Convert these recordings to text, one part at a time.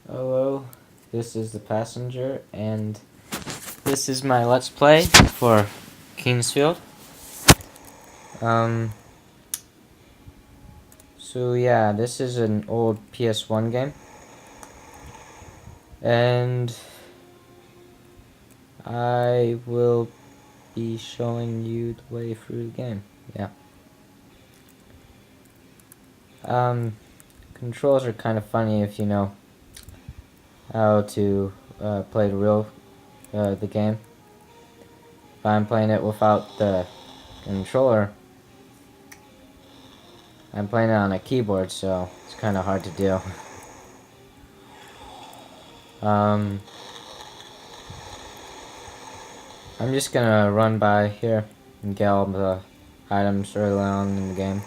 Hello, this is the passenger, and this is my Let's Play for Kingsfield. So yeah, this is an old PS1 game, and I will be showing you the way through the game. Yeah. Controls are kind of funny if you know how to play the game. If I'm playing it without the controller, I'm playing it on a keyboard, so it's kind of hard to do. I'm just gonna run by here and get all the items early on in the game.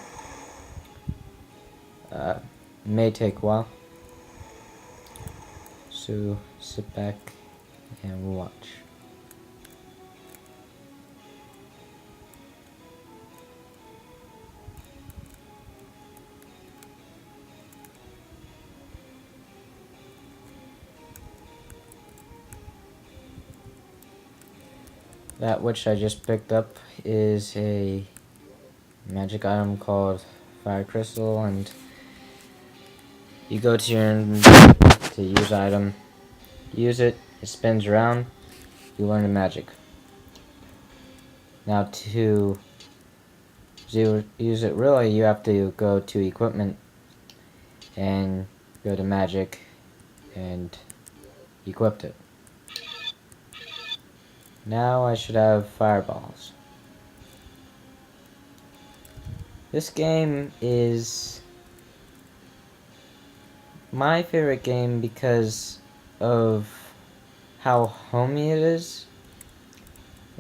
It may take a while, so sit back and watch. That which I just picked up is a magic item called Fire Crystal, and you go to your inventory to use item, use it, it spins around, you learn the magic. Now to use it really, you have to go to equipment and go to magic and equipped it. Now I should have fireballs. This game is my favorite game because of how homey it is,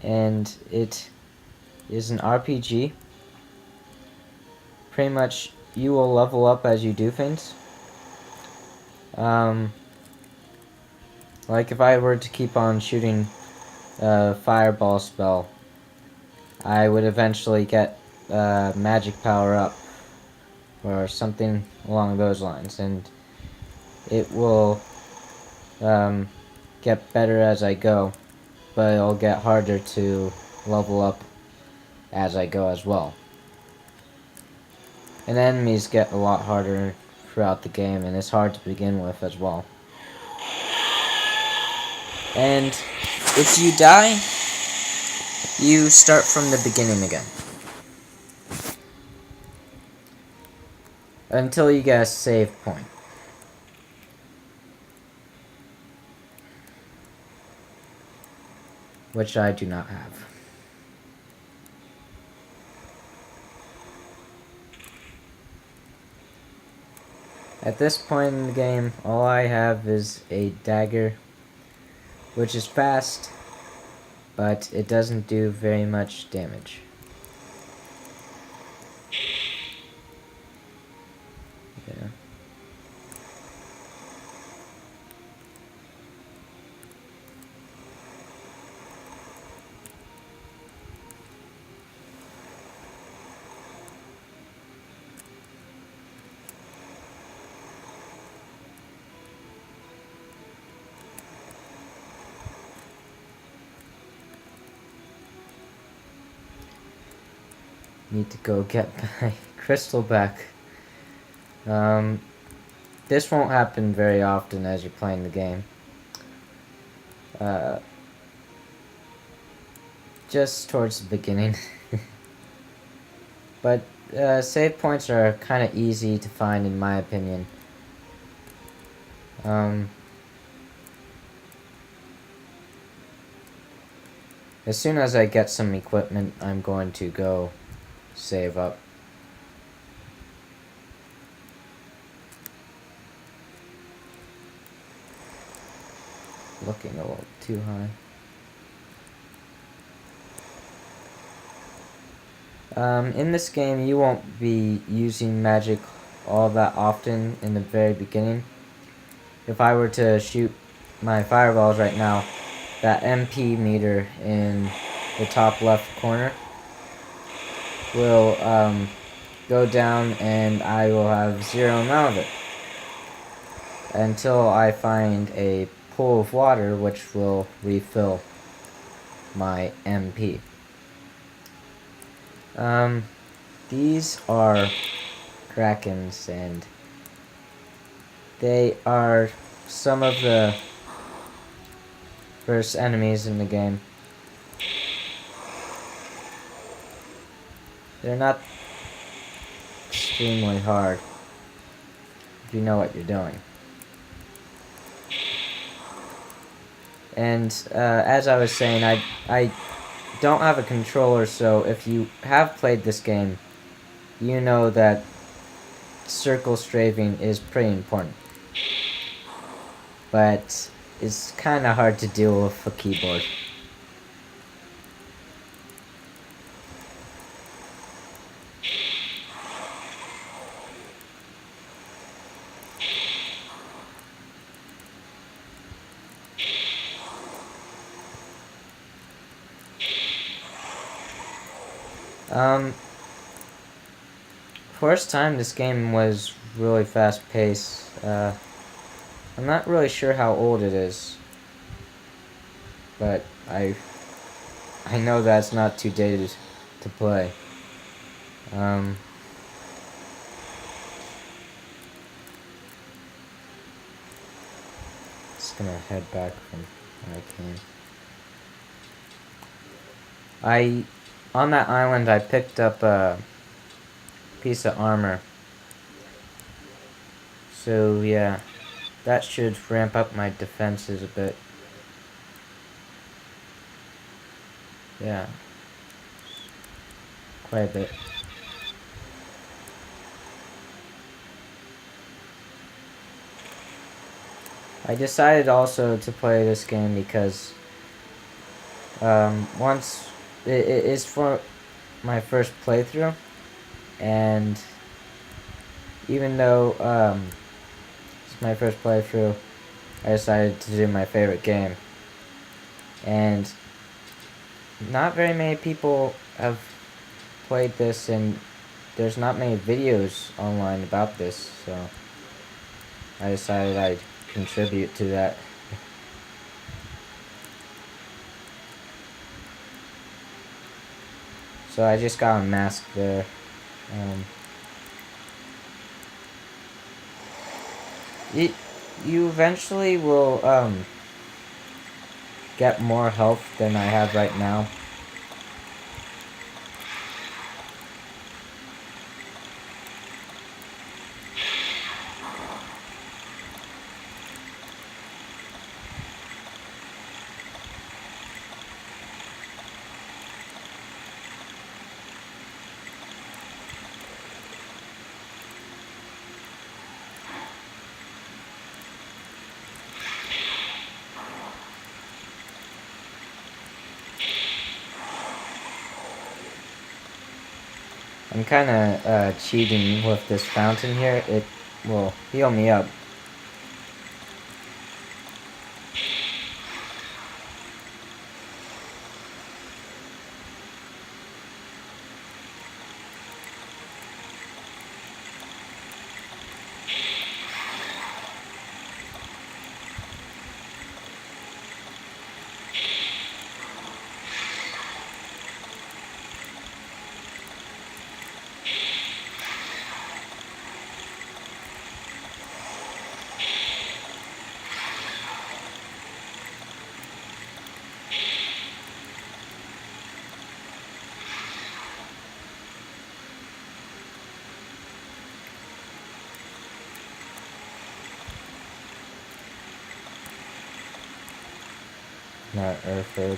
and it is an RPG. Pretty much you will level up as you do things. Like if I were to keep on shooting a fireball spell, I would eventually get magic power up or something along those lines, and it will get better as I go, but it'll get harder to level up as I go as well. And enemies get a lot harder throughout the game, and it's hard to begin with as well. And if you die, you start from the beginning again. Until you get a save point. Which I do not have. At this point in the game, all I have is a dagger, which is fast, but it doesn't do very much damage. Yeah. Need to go get my crystal back. This won't happen very often as you're playing the game. Just towards the beginning. But save points are kind of easy to find in my opinion. As soon as I get some equipment, I'm going to go save up. Looking a little too high. In this game, you won't be using magic all that often in the very beginning. If I were to shoot my fireballs right now, that MP meter in the top left corner will go down, and I will have 0 amount of it. until I find a pool of water which will refill my MP. These are Krakens, and they are some of the first enemies in the game. They're not extremely hard if you know what you're doing. And as I was saying, I don't have a controller, so if you have played this game, you know that circle strafing is pretty important. But it's kind of hard to deal with a keyboard. First time this game was really fast paced. I'm not really sure how old it is, but I know that's not too dated to play. Just gonna head back from where I came. On that island, I picked up a piece of armor. So yeah, that should ramp up my defenses a bit. Yeah, quite a bit. I decided also to play this game because once it is for my first playthrough, and even though it's my first playthrough, I decided to do my favorite game, and not very many people have played this, and there's not many videos online about this, so I decided I'd contribute to that. So I just got a mask there. You eventually will get more health than I have right now. I'm kinda cheating with this fountain here. It will heal me up. Not Earthford.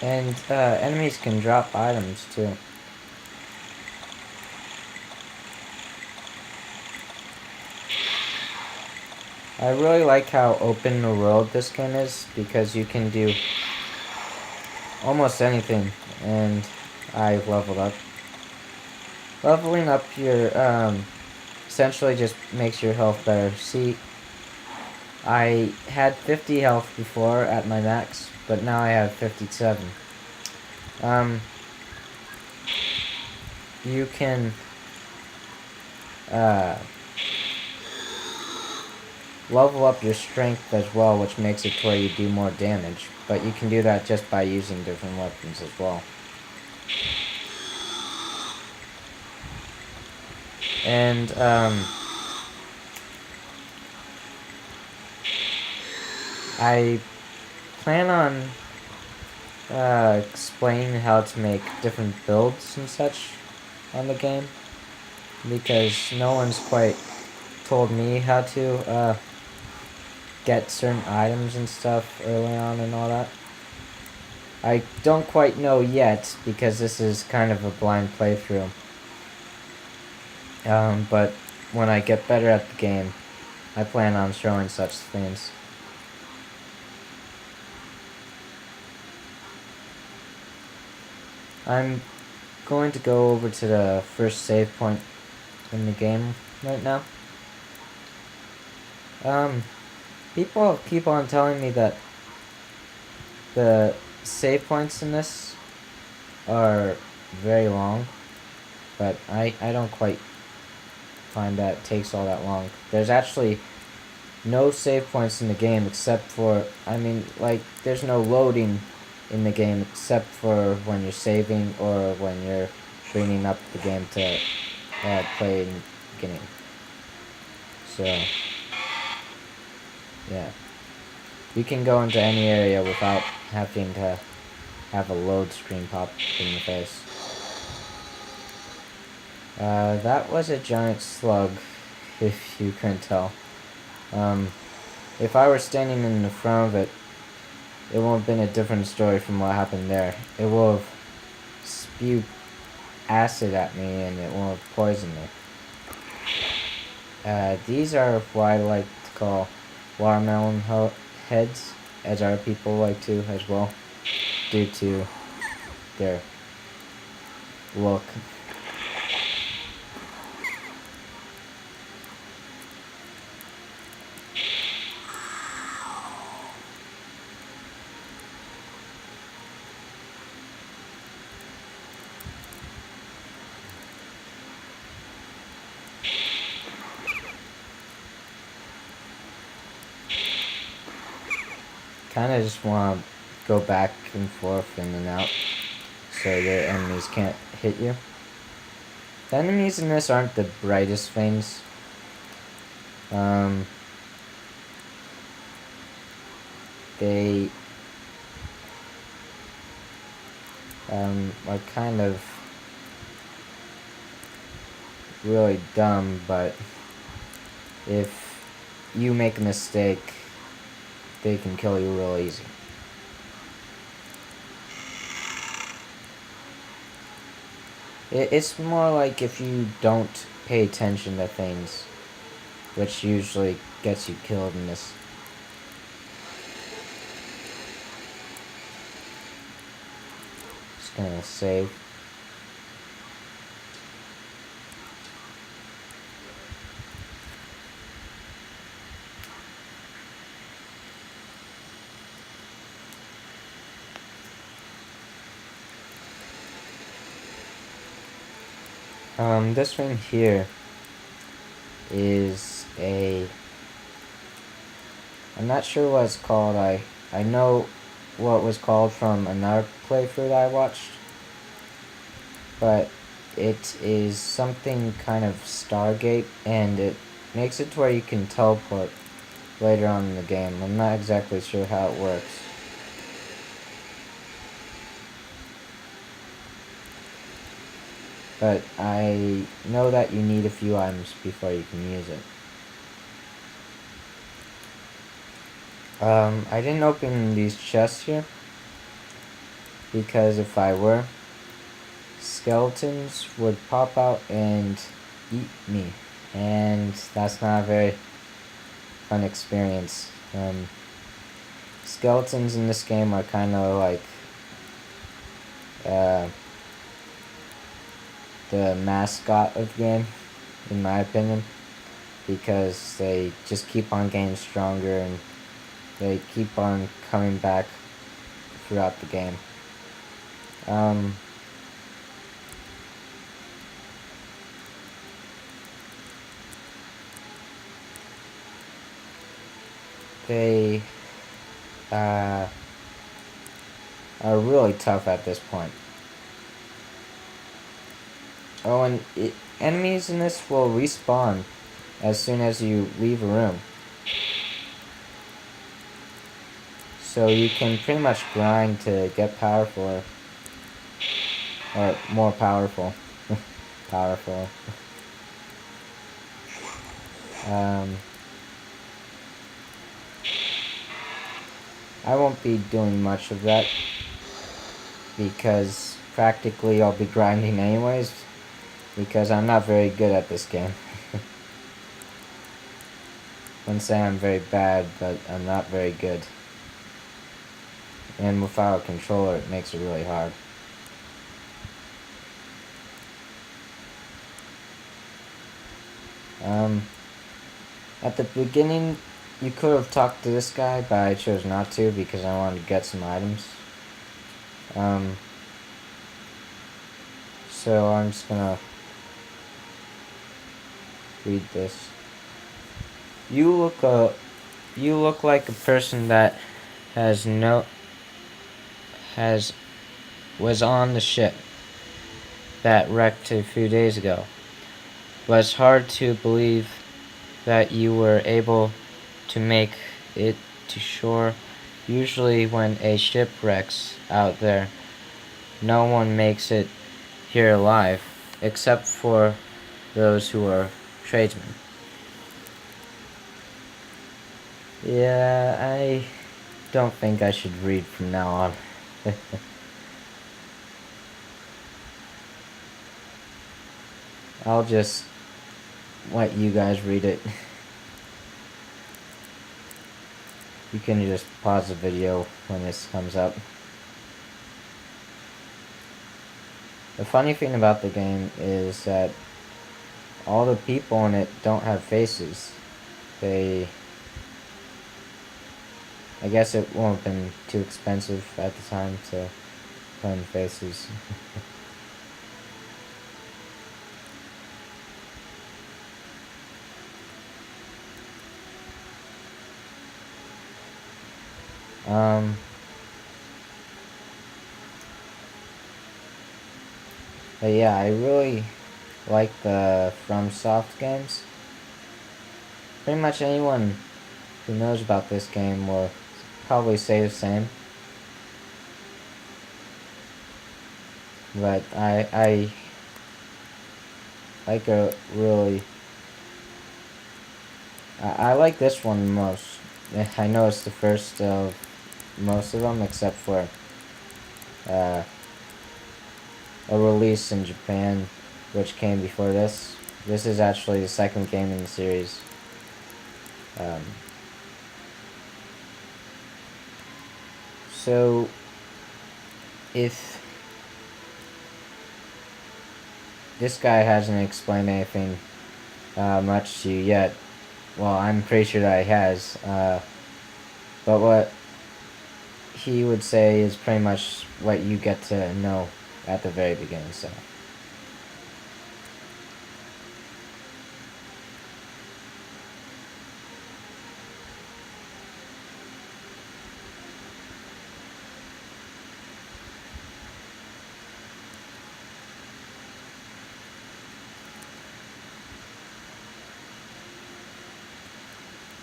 And enemies can drop items too. I really like how open the world this game is, because you can do almost anything, and I've leveled up. Leveling up your, essentially just makes your health better. See, I had 50 health before at my max, but now I have 57. You can, uh, level up your strength as well, which makes it to where you do more damage, but you can do that just by using different weapons as well. And, I plan on explaining how to make different builds and such on the game, because no one's quite told me how to get certain items and stuff early on and all that. I don't quite know yet, because this is kind of a blind playthrough. But when I get better at the game, I plan on showing such things. I'm going to go over to the first save point in the game right now. People keep on telling me that the save points in this are very long, but I don't quite find that it takes all that long. There's actually no save points in the game except for, there's no loading in the game except for when you're saving or when you're bringing up the game to play in the beginning. So, yeah. You can go into any area without having to have a load screen pop in your face. That was a giant slug, if you couldn't tell. If I were standing in the front of it, it would have been a different story from what happened there. It would have spewed acid at me, and it would have poisoned me. These are what I like to call watermelon heads, as other people like to as well, due to their look. Kinda just want to go back and forth in and out so your enemies can't hit you. The enemies in this aren't the brightest things. They are kind of really dumb, but if you make a mistake, they can kill you real easy. It's more like if you don't pay attention to things, which usually gets you killed in this. Just gonna save. This one here is I'm not sure what it's called. I know what was called from another playthrough that I watched, but it is something kind of Stargate, and it makes it to where you can teleport later on in the game. I'm not exactly sure how it works. But I know that you need a few items before you can use it. I didn't open these chests here, because if I were, skeletons would pop out and eat me, and that's not very fun experience. Skeletons in this game are kind of like uh, the mascot of the game, in my opinion, because they just keep on getting stronger and they keep on coming back throughout the game. They are really tough at this point. Oh, and enemies in this will respawn as soon as you leave a room. So you can pretty much grind to get powerful, or more powerful. Powerful. I won't be doing much of that because practically I'll be grinding anyways, because I'm not very good at this game. I wouldn't say I'm very bad, but I'm not very good. And without a controller, it makes it really hard. At the beginning, you could have talked to this guy, but I chose not to because I wanted to get some items. So I'm just gonna read this. You look like a person that was on the ship that wrecked a few days ago. But it's hard to believe that you were able to make it to shore. Usually when a ship wrecks out there, no one makes it here alive, except for those who are tradesmen. Yeah, I don't think I should read from now on. I'll just let you guys read it. You can just pause the video when this comes up. The funny thing about the game is that all the people in it don't have faces. I guess it won't have been too expensive at the time to put in faces. But yeah, I really like the FromSoft games. Pretty much anyone who knows about this game will probably say the same. But I like a really... I like this one most. I know it's the first of most of them, except for a release in Japan, which came before this. This is actually the second game in the series. So, if this guy hasn't explained anything much to you yet, well, I'm pretty sure that he has. But what he would say is pretty much what you get to know at the very beginning, so.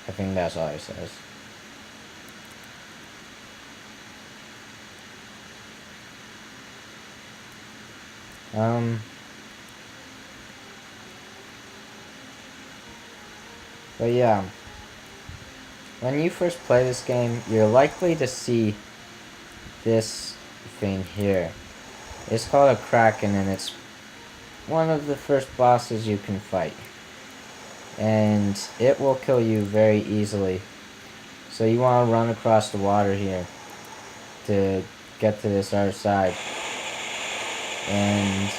I think that's all he says. But yeah, when you first play this game, you're likely to see this thing here. It's called a Kraken, and it's one of the first bosses you can fight. and it will kill you very easily. So you want to run across the water here to get to this other side, and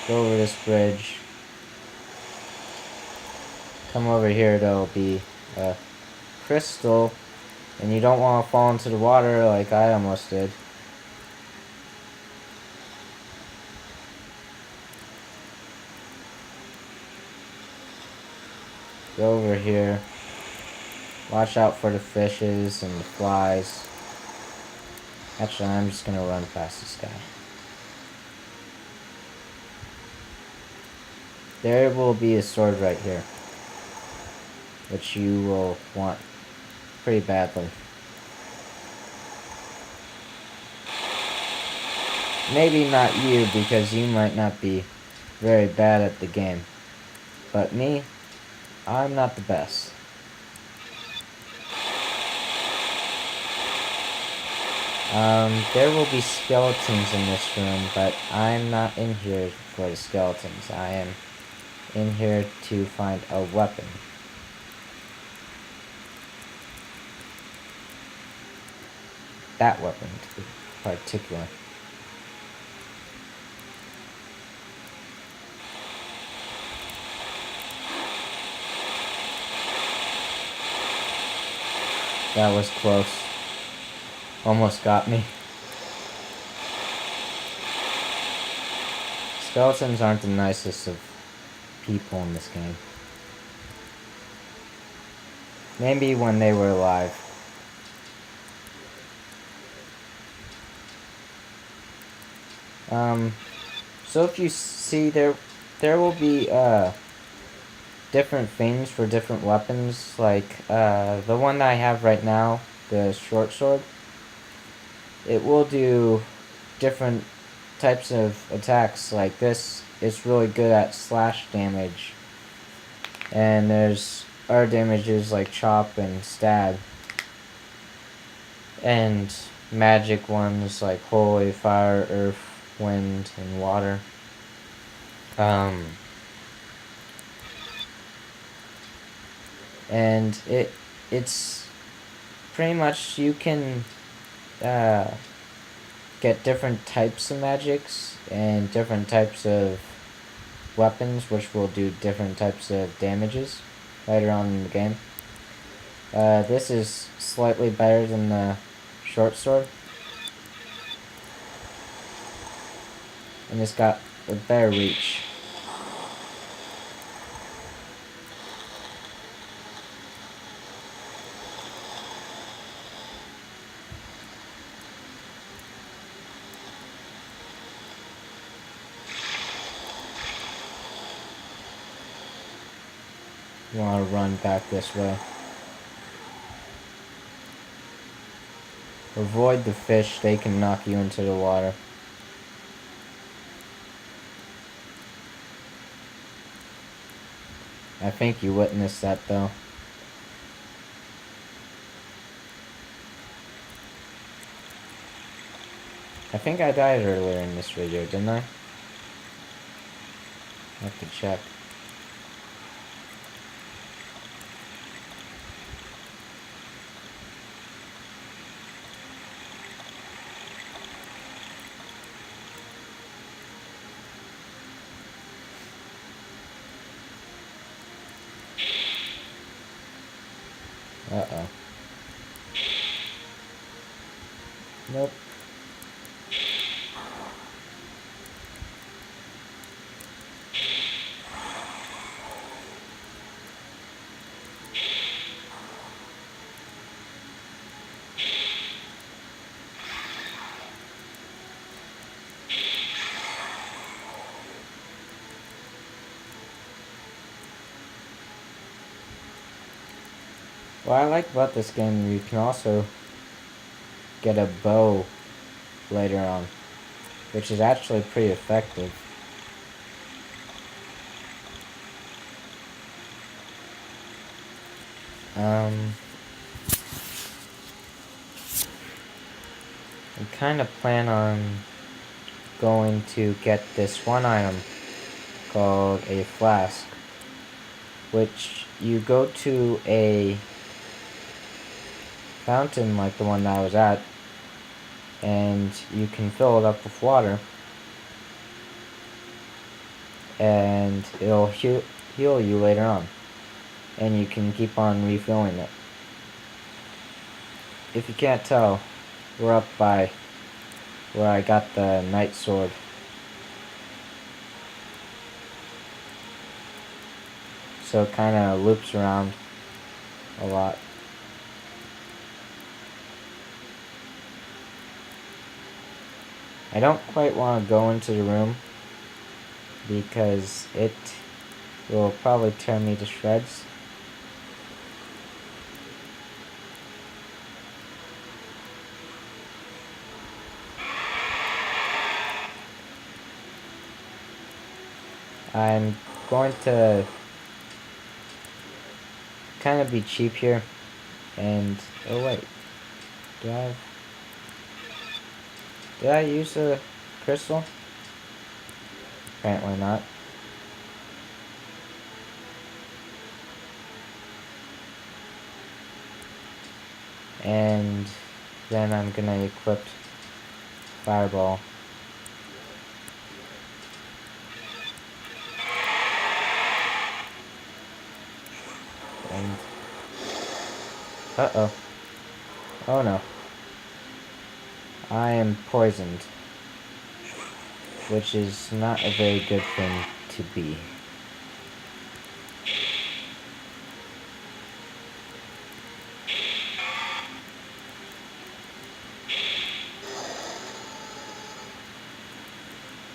go over this bridge. Come over here, there'll be a crystal, and you don't want to fall into the water like I almost did. Go over here. Watch out for the fishes and the flies. Actually, I'm just gonna run past this guy. There will be a sword right here, which you will want pretty badly. Maybe not you, because you might not be very bad at the game. But me, I'm not the best. There will be skeletons in this room, but I'm not in here for the skeletons. I am in here to find a weapon. That weapon, to be particular. That was close. Almost got me. Skeletons aren't the nicest of people in this game. Maybe when they were alive. So if you see, there will be different things for different weapons. Like the one that I have right now, the short sword. It will do different types of attacks. Like this, it's really good at slash damage. And there's other damages like chop and stab. And magic ones like holy, fire, earth, wind, and water. And it's pretty much, you can get different types of magics and different types of weapons, which will do different types of damages later on in the game. This is slightly better than the short sword, and it's got a better reach. You want to run back this way. Avoid the fish, they can knock you into the water. I think you witnessed that though. I think I died earlier in this video, didn't I? I have to check. Uh-oh. Nope. What I like about this game, you can also get a bow later on, which is actually pretty effective. I kind of plan on going to get this one item called a flask, which you go to a fountain like the one that I was at, and you can fill it up with water, and it'll heal you later on, and you can keep on refilling it. If you can't tell, we're up by where I got the knight sword. So it kind of loops around a lot. I don't quite want to go into the room because it will probably tear me to shreds. I'm going to kind of be cheap here, and oh wait, did I use a crystal? Apparently not. And then I'm gonna equip fireball. And uh-oh. Oh no. I am poisoned, which is not a very good thing to be.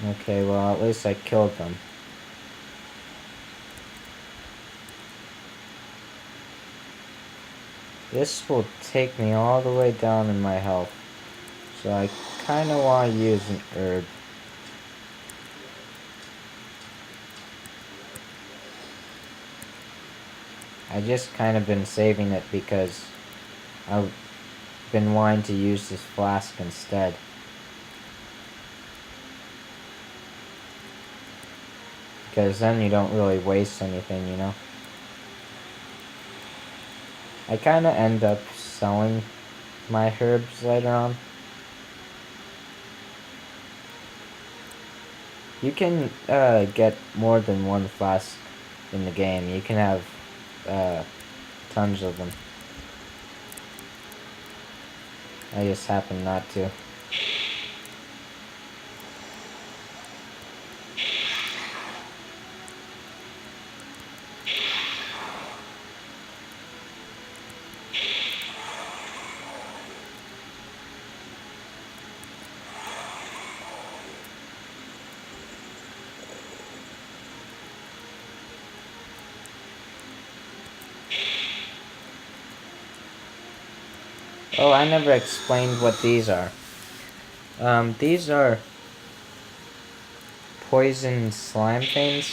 Okay, well, at least I killed them. This will take me all the way down in my health, so I kind of want to use an herb. I just kind of been saving it because I've been wanting to use this flask instead. Because then you don't really waste anything, you know? I kind of end up selling my herbs later on. You can get more than one flask in the game. You can have tons of them. I just happen not to. Oh, I never explained what these are. These are poison slime things.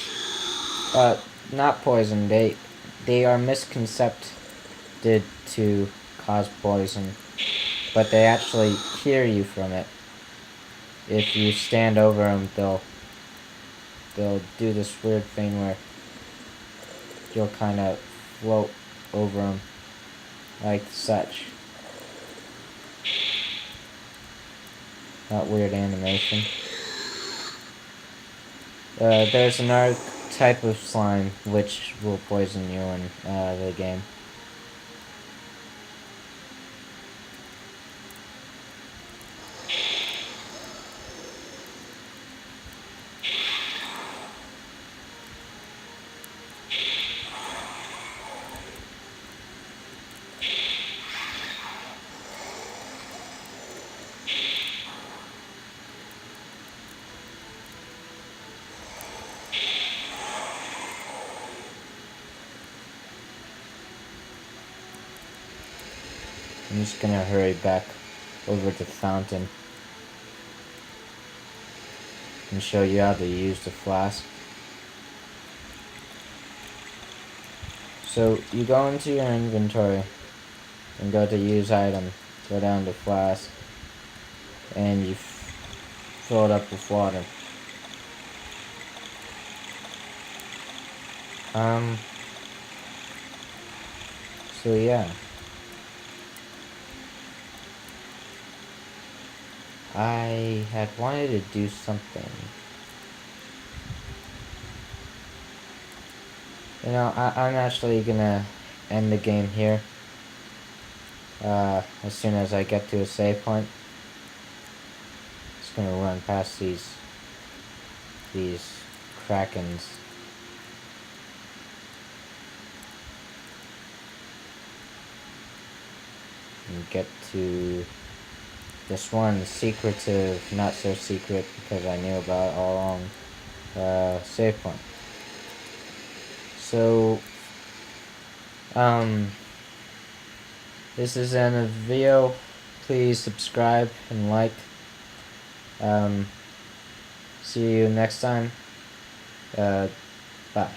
Not poison. They are misconcepted to cause poison, but they actually cure you from it. If you stand over them, they'll do this weird thing where you'll kind of float over them like such. That weird animation. There's another type of slime which will poison you in the game. I'm just gonna hurry back over to the fountain and show you how to use the flask. So you go into your inventory and go to use item, go down to flask, and you fill it up with water. So yeah. I had wanted to do something. You know, I'm actually gonna end the game here. As soon as I get to a save point. Just gonna run past these krakens. And get to this one secretive, not so secret because I knew about it all along, save point. So, this is in a video. Please subscribe and like. See you next time. Bye.